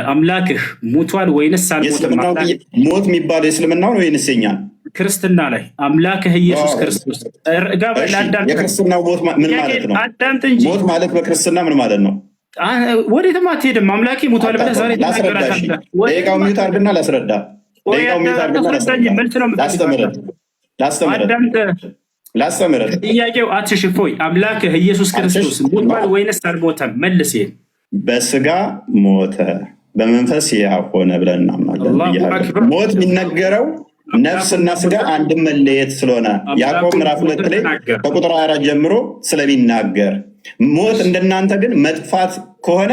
አምላክህ ሙቷል ወይንስ አልሞተም? ሞት የሚባለው የእስልምናው ነው ወይንስ የኛን? ክርስትና ላይ አምላክህ ኢየሱስ ክርስቶስ የክርስትናው ሞት ምን ማለት ነው? ሞት ማለት በክርስትና ምን ማለት ነው? ወዴትም አትሄድም። አምላኬ ሙቷል ብለህ ዛሬ ደቂቃው ሚዩት አድርግና ላስረዳ። ላስተምርህ። ጥያቄው አትሽፎይ። አምላክህ ኢየሱስ ክርስቶስ ሙቷል ወይንስ አልሞተም? መልስ። በስጋ ሞተ በመንፈስ ሕያው ሆነ ብለን እናምናለን። ሞት የሚነገረው ነፍስና ስጋ አንድ መለየት ስለሆነ ያዕቆብ ምዕራፍ 2 ላይ ከቁጥር 4 ጀምሮ ስለሚናገር፣ ሞት እንደናንተ ግን መጥፋት ከሆነ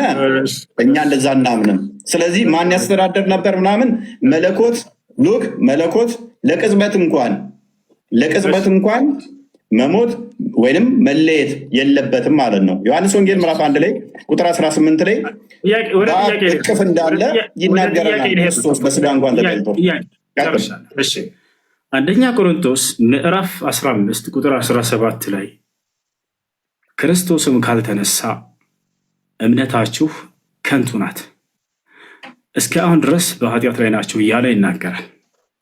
እኛ እንደዛ እናምንም። ስለዚህ ማን ያስተዳደር ነበር ምናምን መለኮት ለቅጽበት እንኳን መሞት ወይንም መለየት የለበትም ማለት ነው። ዮሐንስ ወንጌል ምዕራፍ 1 ላይ ቁጥር 18 ላይ እቅፍ እንዳለ ይናገረናል። ክርስቶስ በስጋ እንኳን ተገልጦ አንደኛ ቆሮንቶስ ምዕራፍ 15 ቁጥር 17 ላይ ክርስቶስም ካልተነሳ እምነታችሁ ከንቱ ናት፣ እስከ አሁን ድረስ በኃጢአት ላይ ናችሁ እያለ ይናገራል።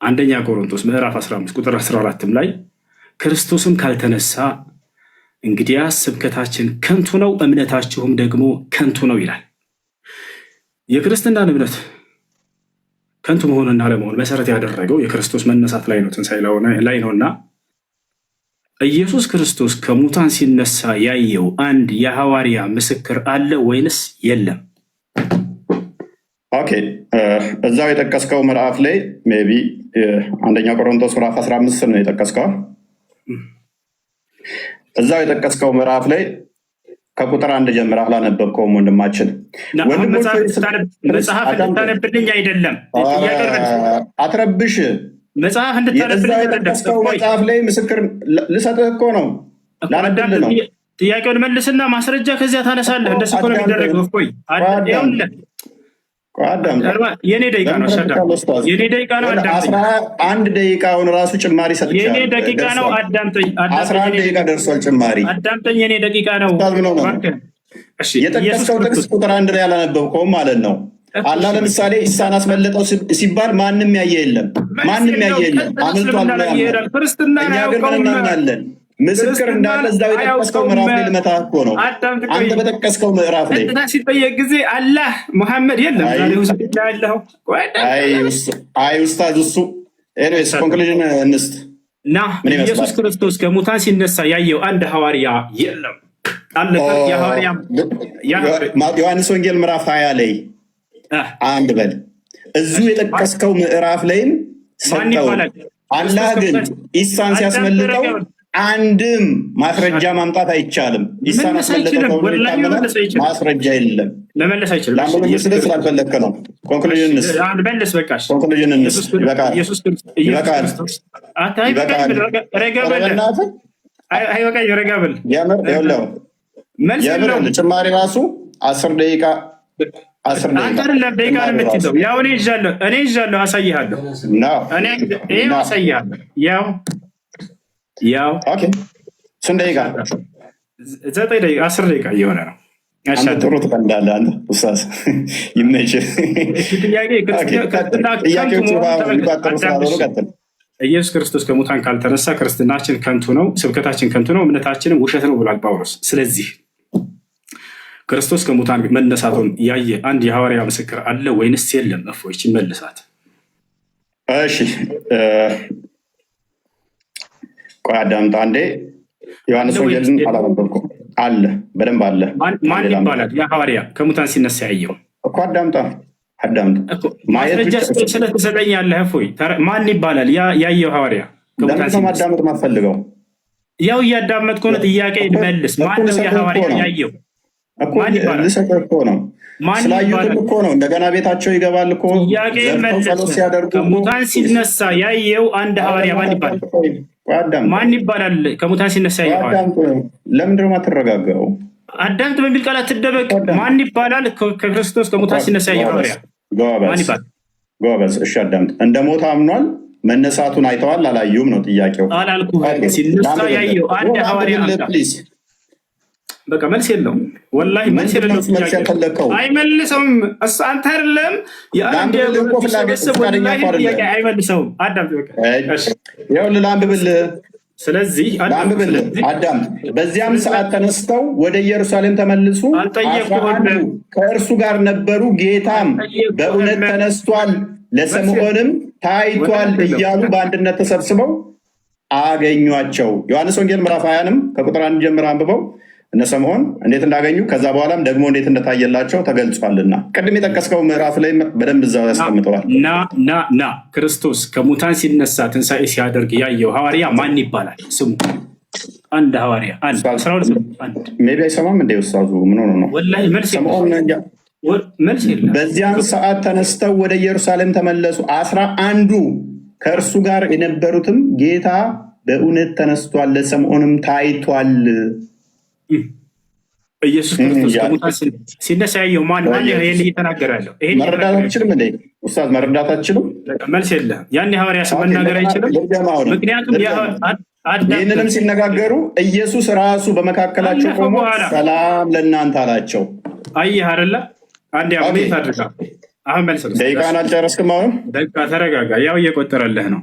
አንደኛ ቆሮንቶስ ምዕራፍ 15 ቁጥር 14 ላይ ክርስቶስም ካልተነሳ እንግዲያስ ስብከታችን ከንቱ ነው፣ እምነታችሁም ደግሞ ከንቱ ነው ይላል። የክርስትናን እምነት ከንቱ መሆንና አለመሆን መሰረት ያደረገው የክርስቶስ መነሳት ላይ ነው፣ ትንሣኤ ላይ ነውና ኢየሱስ ክርስቶስ ከሙታን ሲነሳ ያየው አንድ የሐዋርያ ምስክር አለ ወይንስ የለም? ኦኬ፣ እዛው የጠቀስከው ምዕራፍ ላይ ሜይ ቢ አንደኛ ቆሮንቶስ ምዕራፍ 15 ነው የጠቀስከው። እዛው የጠቀስከው ምዕራፍ ላይ ከቁጥር 1 ጀምረህ አላነበብከውም ወንድማችን። መጽሐፍ እንድታነብልኝ አይደለም አትረብሽ። መጽሐፍ እንድታነብልኝ መጽሐፍ ላይ ምስክር ልሰጥህ እኮ ነው። ላነብልህ ነው። ጥያቄውን መልስና ማስረጃ ከዚያ ታነሳለህ። እንደሱ እኮ ነው የሚደረገው። የኔ ደቂቃ ነው። የኔ ደቂቃ ነው። 11 ደቂቃውን ራሱ ጭማሪ ሰጥቻለሁ። የኔ ደቂቃ ነው። አዳምጠኝ። 11 ደቂቃ ደርሷል ጭማሪ። አዳምጠኝ። የኔ ደቂቃ ነው። የጠቀስከው ጥቅስ ቁጥር 1 ላይ አላነበብከውም ማለት ነው። አላህ ለምሳሌ ኢሳን አስመለጠው ሲባል ማንም ያየ የለም። አምልጧል ብሎ ያምናል። እኛ ግን ምን እናምናለን? ምስክር እንዳለ እዛው የጠቀስከው ምዕራፍ ላይ ልመታህ እኮ ነው። አንተ በጠቀስከው ምዕራፍ ላይ ሲጠየቅ ጊዜ አላህ ሙሐመድ የለም። አይ ኡስታዝ እሱ ኤኒዌይስ ኮንክሉዥን እንስጥ እና ኢየሱስ ክርስቶስ ከሙታን ሲነሳ ያየው አንድ ሐዋርያ የለም። ዮሐንስ ወንጌል ምዕራፍ 20 ላይ አንድ በል እዚሁ የጠቀስከው ምዕራፍ ላይም ሰጠው። አላህ ግን ኢሳን ሲያስመልጠው አንድም ማስረጃ ማምጣት አይቻልም። ኢሳን አስመልጠው ማስረጃ የለም። ለመለስ አይችልም። ለመለስ ስላልፈለግክ ነው። ኮንክሉዥን እንስ መልስ። በቃሽ። ኮንክሉዥን እንስ ይበቃል። ይበቃል። ረጋበል ጭማሪ ራሱ 10 ደቂቃ አንተ አይደለም ደቂቃ ነው የምትይዘው። ያው እኔ ይዣለሁ አሳይሃለሁ። ይኸው አሳይሃለሁ። ያው ኦኬ ስንት ደቂቃ? 9 ደቂቃ 10 ደቂቃ እየሆነ ነው። ጥሩ ትቀልዳለህ አንተ ኡስታዝ፣ ይመችህ። ኢየሱስ ክርስቶስ ከሙታን ካልተነሳ ክርስትናችን ከንቱ ነው፣ ስብከታችን ከንቱ ነው፣ እምነታችንም ውሸት ነው ብሏል ጳውሎስ። ስለዚህ ክርስቶስ ከሙታን መነሳቱን ያየ አንድ የሐዋርያ ምስክር አለ ወይንስ የለም? እፎይች መልሳት። እሺ ቆይ አዳምጥ አንዴ። ዮሐንስ ወንጌልን አላነበብኩም። አለ በደንብ አለ። ማን ይባላል ያ ሐዋርያ ከሙታን ሲነሳ ያየው? እኮ አዳምጣ ማስረጃ ስለተሰጠኛለህ። እፎይ ማን ይባላል ያየው ሐዋርያ? ለምን ማዳመጥ ማትፈልገው? ያው እያዳመጥኩ ነው። ጥያቄ መልስ። ማን ነው ያ ሐዋርያ ያየው? ልሰጥህ እኮ ነው። ስላዩትም እኮ ነው። እንደገና ቤታቸው ይገባል እኮ ጸሎት ሲያደርጉ። ከሙታን ሲነሳ ያየው አንድ ሐዋርያ ማን ይባላል? ማን ይባላል? ከሙታን ሲነሳ ያየው ለምንድን ነው የማትረጋጋው? አዳምጥ በሚል ቃል አትደበቅ። ማን ይባላል? ከክርስቶስ ከሙታን ሲነሳ ያየው ሐዋርያ ማን ይባላል? ጎበዝ። እሺ አዳምጥ። እንደ ሞት አምኗል። መነሳቱን አይተዋል አላዩም ነው ጥያቄው። አላልኩህም። ሲነሳ ያየው አንድ ሐዋርያ በቃ መልስ የለውም። ወላሂ መልስ የለውም። አይመልሰውም። እሱ አንተ አይደለም አይመልሰውም። ላንብብልህ። ስለዚህ አዳም በዚያም ሰዓት ተነስተው ወደ ኢየሩሳሌም ተመልሱ፣ ከእርሱ ጋር ነበሩ። ጌታም በእውነት ተነስቷል፣ ለስምዖንም ታይቷል እያሉ በአንድነት ተሰብስበው አገኟቸው። ዮሐንስ ወንጌል ምዕራፍ 20ንም ከቁጥር 1 ጀምሮ አንብበው እነ ስምዖን እንዴት እንዳገኙ ከዛ በኋላም ደግሞ እንዴት እንደታየላቸው ተገልጿልና ቅድም የጠቀስከው ምዕራፍ ላይ በደንብ እዛው ያስቀምጠዋል። ና ክርስቶስ ከሙታን ሲነሳ ትንሣኤ ሲያደርግ ያየው ሐዋርያ ማን ይባላል? ስሙ አንድ ሐዋርያ ሜይ ቢ አይሰማም እንደ ውስታዙ ምን ሆኖ ነው? መልስ የለም። በዚያን ሰዓት ተነስተው ወደ ኢየሩሳሌም ተመለሱ። 11ዱ ከእርሱ ጋር የነበሩትም ጌታ በእውነት ተነስቷል፣ ለስምዖንም ታይቷል። ኢየሱስ ክርስቶስ ከሙታን ሲነሳ ያየው ማን እየተናገረ ያለው? መረዳት አትችልም እንዴ ኡስታዝ? መረዳት አትችልም? መልስ የለም። ያን ሐዋርያ ስም መናገር አይችልም። ምክንያቱም ይህንንም ሲነጋገሩ ኢየሱስ ራሱ በመካከላቸው ቆሞ ሰላም ለእናንተ አላቸው። አየህ አይደለ? አንድ አብዴት አድርጋ አሁን መልስ ደቂቃን አልጨረስክም። አሁን ደቂቃ ተረጋጋ። ያው እየቆጠረልህ ነው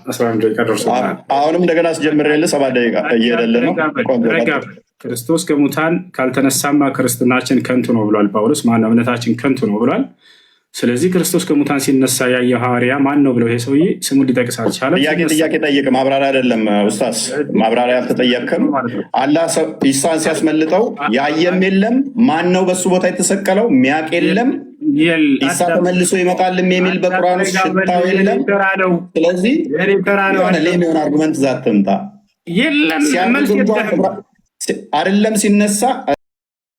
11 ደቂቃ ደርሶታል። አሁንም እንደገና አስጀምሬልህ 7 ደቂቃ እየሄደልህ ነው። ክርስቶስ ከሙታን ካልተነሳማ ክርስትናችን ከንቱ ነው ብሏል ጳውሎስ። ማነው እምነታችን ከንቱ ነው ብሏል። ስለዚህ ክርስቶስ ከሙታን ሲነሳ ያየው ሐዋርያ ማን ነው ብለው ይሄ ሰውዬ ስሙን ሊጠቅስ አልቻለም። ጥያቄ ጠይቅ፣ ማብራሪያ አይደለም ኡስታዝ፣ ማብራሪያ አልተጠየቅክም። አላህ ኢሳን ሲያስመልጠው ያየም የለም፣ ማን ነው በሱ ቦታ የተሰቀለው ሚያቅ የለም፣ ኢሳ ተመልሶ ይመጣልም የሚል በቁርአን ውስጥ ሽታው የለም። ስለዚህ ሌሚሆን አርጉመንት ዛት ትምጣ አይደለም ሲነሳ